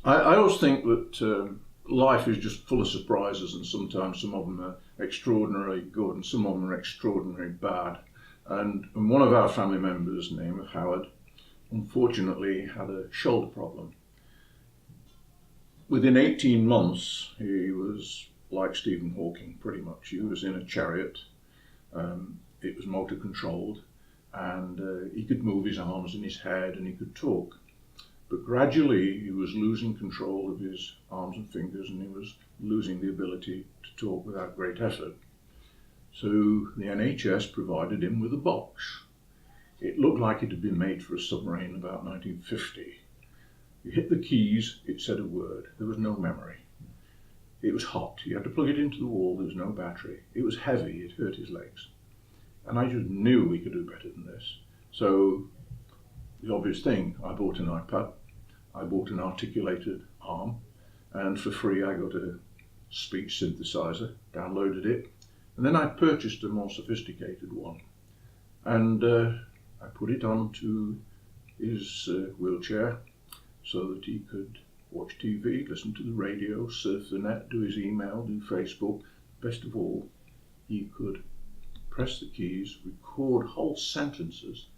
I always think that life is just full of surprises, and sometimes some of them are extraordinarily good and some of them are extraordinarily bad. And one of our family members, named Howard, unfortunately had a shoulder problem. Within 18 months, he was like Stephen Hawking, pretty much. He was in a chariot. It was motor controlled, and he could move his arms and his head, and he could talk. But gradually he was losing control of his arms and fingers, and he was losing the ability to talk without great effort. So the NHS provided him with a box. It looked like it had been made for a submarine about 1950. You hit the keys, it said a word. There was no memory. It was hot. You had to plug it into the wall. There was no battery. It was heavy. It hurt his legs. And I just knew we could do better than this. So the obvious thing, I bought an iPad. I bought an articulated arm. And for free, I got a speech synthesizer, downloaded it. And then I purchased a more sophisticated one. And I put it onto his wheelchair so that he could watch TV, listen to the radio, surf the net, do his email, do Facebook. Best of all, he could press the keys, record whole sentences,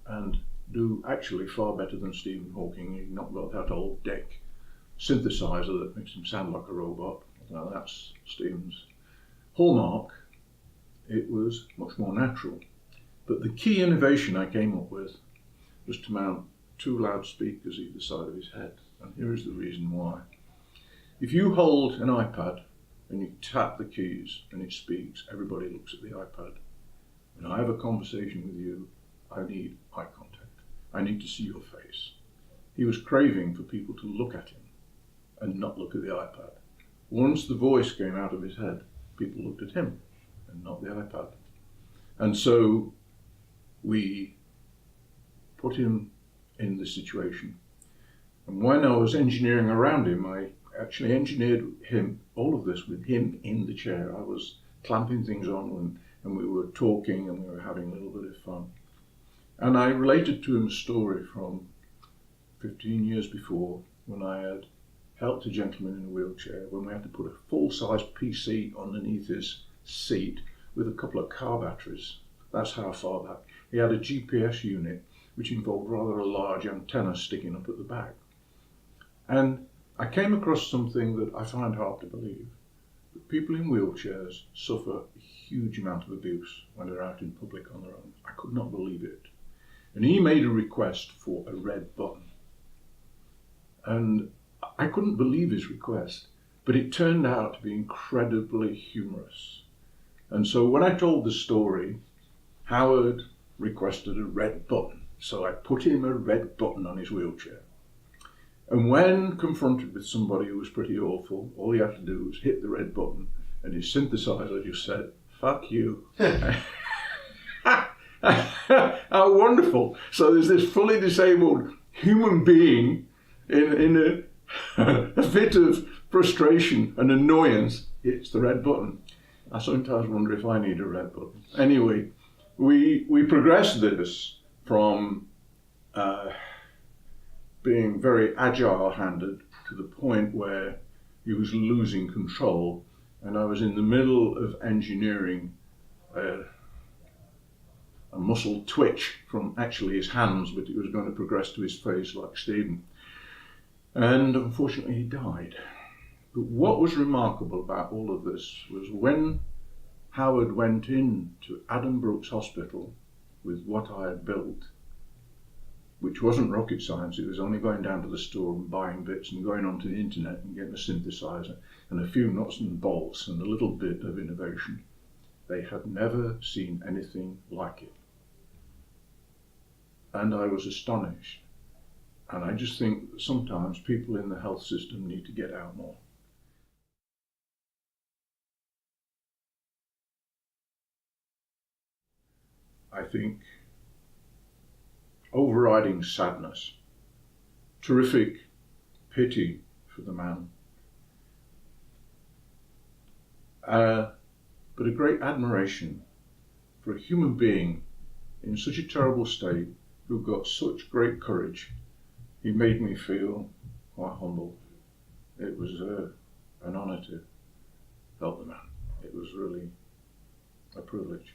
and do actually far better than Stephen Hawking. He'd not got that old deck synthesizer that makes him sound like a robot. Well, that's Stephen's hallmark. It was much more natural. But the key innovation I came up with was to mount 2 loudspeakers either side of his head. And here is the reason why. If you hold an iPad and you tap the keys and it speaks, everybody looks at the iPad. When I have a conversation with you, I need eye contact. I need to see your face. He was craving for people to look at him and not look at the iPad. Once the voice came out of his head, people looked at him and not the iPad. And so we put him in this situation. And when I was engineering around him, I actually engineered him, all of this with him in the chair. I was clamping things on and we were talking and we were having a little bit of fun. And I related to him a story from 15 years before when I had helped a gentleman in a wheelchair when we had to put a full-size PC underneath his seat with a couple of car batteries. That's how far back. He had a GPS unit which involved rather a large antenna sticking up at the back. And I came across something that I find hard to believe. That people in wheelchairs suffer a huge amount of abuse when they're out in public on their own. I could not believe it. And he made a request for a red button. And I couldn't believe his request, but it turned out to be incredibly humorous. And so when I told the story, Howard requested a red button. So I put him a red button on his wheelchair. And when confronted with somebody who was pretty awful, all he had to do was hit the red button and his synthesizer just said, "Fuck you." How wonderful. So there's this fully disabled human being in a fit of frustration and annoyance, hits the red button. I sometimes wonder if I need a red button. Anyway, we progressed this from being very agile-handed to the point where he was losing control, and I was in the middle of engineering a muscle twitch from actually his hands, but it was going to progress to his face like Stephen. And unfortunately he died. But what was remarkable about all of this was when Howard went into Adam Brooks Hospital with what I had built, which wasn't rocket science. It was only going down to the store and buying bits and going onto the internet and getting a synthesizer and a few nuts and bolts and a little bit of innovation. They had never seen anything like it. And I was astonished. And I just think that sometimes people in the health system need to get out more. I think overriding sadness, terrific pity for the man, but a great admiration for a human being in such a terrible state who got such great courage. He made me feel quite humble. It was an honour to help the man. It was really a privilege.